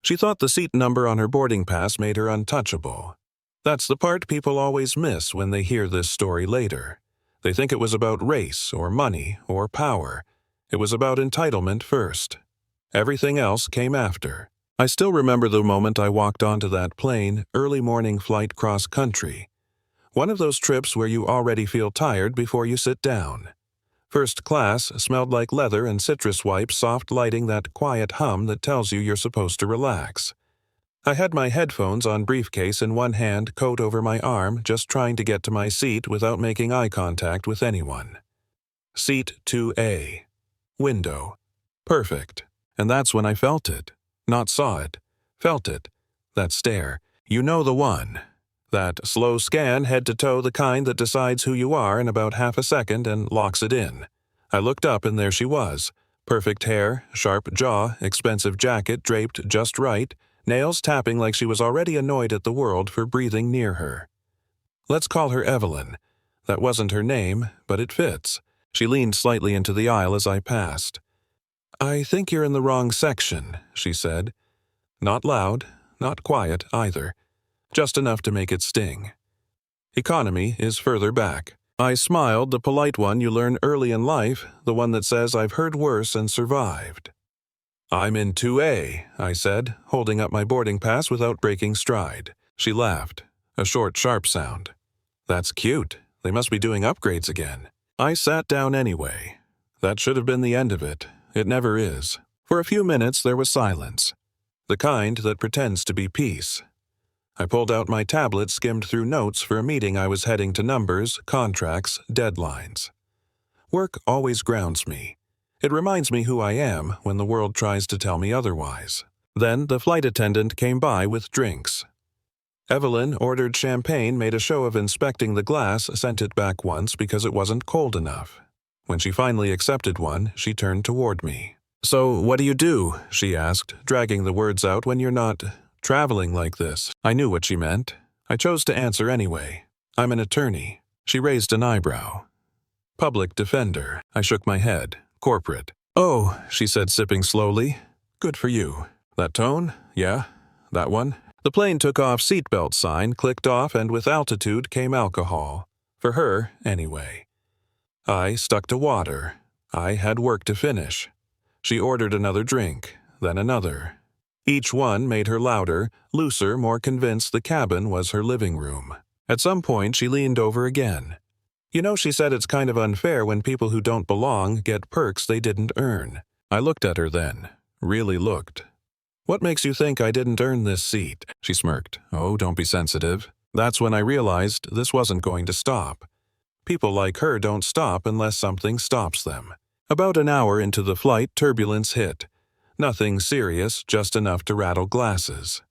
She thought the seat number on her boarding pass made her untouchable. That's the part people always miss when they hear this story later. They think it was about race or money or power. It was about entitlement first. Everything else came after. I still remember the moment I walked onto that plane, early morning flight cross-country. One of those trips where you already feel tired before you sit down. First class smelled like leather and citrus wipes, soft lighting that quiet hum that tells you you're supposed to relax. I had my headphones on briefcase in one hand, coat over my arm, just trying to get to my seat without making eye contact with anyone. Seat 2A. Window. Perfect. And that's when I felt it. Not saw it. Felt it. That stare. You know the one. That slow scan, head to toe, the kind that decides who you are in about half a second and locks it in. I looked up and there she was. Perfect hair, sharp jaw, expensive jacket draped just right, nails tapping like she was already annoyed at the world for breathing near her. Let's call her Evelyn. That wasn't her name, but it fits. She leaned slightly into the aisle as I passed. "I think you're in the wrong section," she said. Not loud, not quiet either. Just enough to make it sting. Economy is further back. I smiled, the polite one you learn early in life, the one that says I've heard worse and survived. "I'm in 2A, I said, holding up my boarding pass without breaking stride. She laughed. A short, sharp sound. "That's cute. They must be doing upgrades again." I sat down anyway. That should have been the end of it. It never is. For a few minutes there was silence. The kind that pretends to be peace. I pulled out my tablet, skimmed through notes for a meeting I was heading to, numbers, contracts, deadlines. Work always grounds me. It reminds me who I am when the world tries to tell me otherwise. Then the flight attendant came by with drinks. Evelyn ordered champagne, made a show of inspecting the glass, sent it back once because it wasn't cold enough. When she finally accepted one, she turned toward me. "So what do you do?" she asked, dragging the words out. "When you're not traveling like this." I knew what she meant. I chose to answer anyway. "I'm an attorney." She raised an eyebrow. "Public defender." I shook my head. "Corporate." "Oh," she said, sipping slowly. "Good for you." "That tone? Yeah, that one." The plane took off, seatbelt sign clicked off, and with altitude came alcohol. For her, anyway. I stuck to water. I had work to finish. She ordered another drink, then another. Each one made her louder, looser, more convinced the cabin was her living room. At some point, she leaned over again. "You know," she said, "it's kind of unfair when people who don't belong get perks they didn't earn." I looked at her then. Really looked. "What makes you think I didn't earn this seat?" She smirked. "Oh, don't be sensitive." That's when I realized this wasn't going to stop. People like her don't stop unless something stops them. About an hour into the flight, turbulence hit. Nothing serious, just enough to rattle glasses.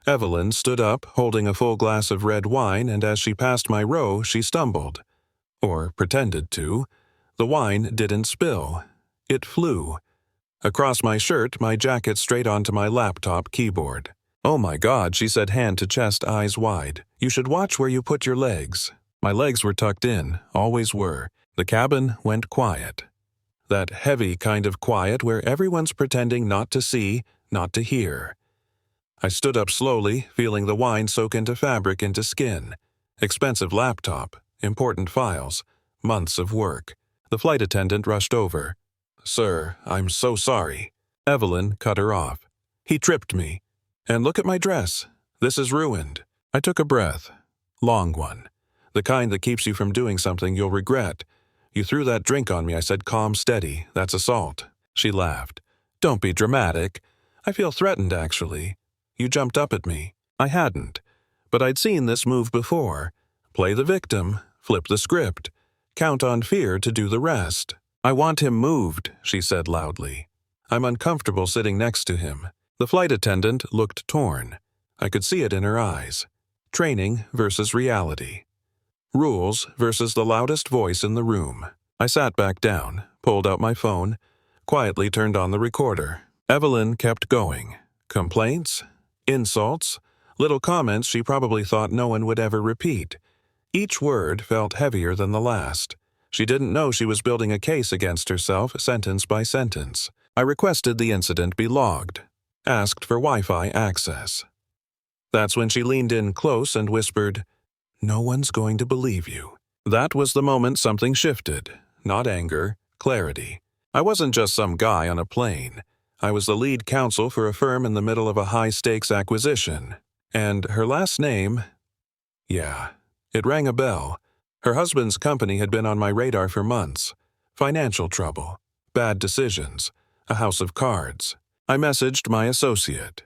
Evelyn stood up, holding a full glass of red wine, and as she passed my row, she stumbled. Or pretended to. The wine didn't spill. It flew. Across my shirt, my jacket straight onto my laptop keyboard. "Oh my God," she said, hand to chest, eyes wide. "You should watch where you put your legs." My legs were tucked in, always were. The cabin went quiet. That heavy kind of quiet where everyone's pretending not to see, not to hear. I stood up slowly, feeling the wine soak into fabric, into skin. Expensive laptop, important files, months of work. The flight attendant rushed over. "Sir, I'm so sorry." Evelyn cut her off. "He tripped me. And look at my dress. This is ruined." I took a breath. Long one. The kind that keeps you from doing something you'll regret. "You threw that drink on me," I said, calm, steady. "That's assault." She laughed. "Don't be dramatic. I feel threatened, actually. You jumped up at me." I hadn't. But I'd seen this move before. Play the victim, flip the script, count on fear to do the rest. "I want him moved," she said loudly. "I'm uncomfortable sitting next to him." The flight attendant looked torn. I could see it in her eyes. Training versus reality. Rules versus the loudest voice in the room. I sat back down, pulled out my phone, quietly turned on the recorder. Evelyn kept going. Complaints? Insults? Little comments she probably thought no one would ever repeat. Each word felt heavier than the last. She didn't know she was building a case against herself, sentence by sentence. I requested the incident be logged. asked for Wi-Fi access. That's when she leaned in close and whispered, "No one's going to believe you." That was the moment something shifted. Not anger, clarity. I wasn't just some guy on a plane. I was the lead counsel for a firm in the middle of a high-stakes acquisition. And her last name? Yeah, it rang a bell. Her husband's company had been on my radar for months. Financial trouble, bad decisions, a house of cards. I messaged my associate.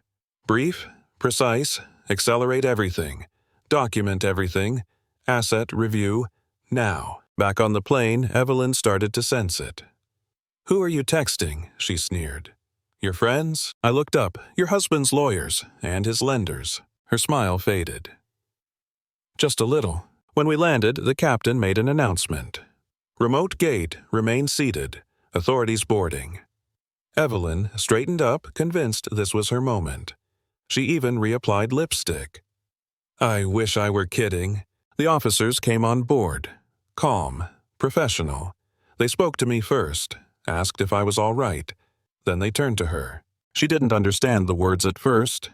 Brief, precise, accelerate everything, document everything, asset review, now. Back on the plane, Evelyn started to sense it. "Who are you texting?" she sneered. "Your friends?" I looked up. "Your husband's lawyers, and his lenders." Her smile faded. Just a little. When we landed, the captain made an announcement. "Remote gate, remain seated. Authorities boarding." Evelyn straightened up, convinced this was her moment. She even reapplied lipstick. I wish I were kidding. The officers came on board. Calm, professional. They spoke to me first, asked if I was all right. Then they turned to her. She didn't understand the words at first.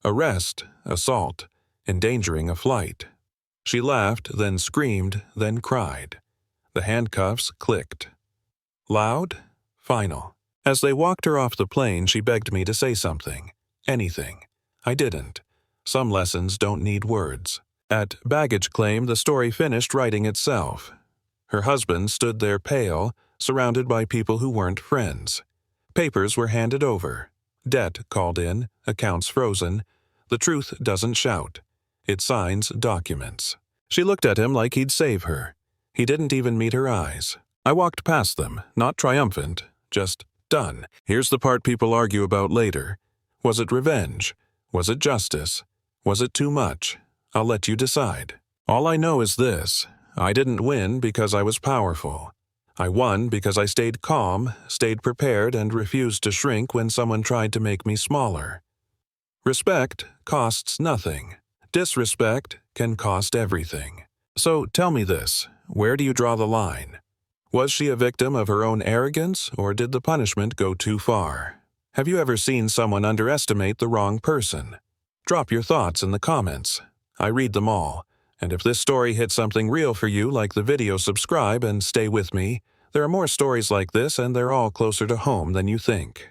Arrest, assault, endangering a flight. She laughed, then screamed, then cried. The handcuffs clicked. Loud, final. As they walked her off the plane, she begged me to say something. Anything. I didn't. Some lessons don't need words. At baggage claim, the story finished writing itself. Her husband stood there pale, surrounded by people who weren't friends. Papers were handed over. Debt called in, accounts frozen. The truth doesn't shout. It signs documents. She looked at him like he'd save her. He didn't even meet her eyes. I walked past them, not triumphant, just done. Here's the part people argue about later. Was it revenge? Was it justice? Was it too much? I'll let you decide. All I know is this. I didn't win because I was powerful. I won because I stayed calm, stayed prepared, and refused to shrink when someone tried to make me smaller. Respect costs nothing. Disrespect can cost everything. So tell me this, where do you draw the line? Was she a victim of her own arrogance, or did the punishment go too far? Have you ever seen someone underestimate the wrong person? Drop your thoughts in the comments. I read them all, and if this story hit something real for you, like the video, subscribe and stay with me. There are more stories like this, and they're all closer to home than you think.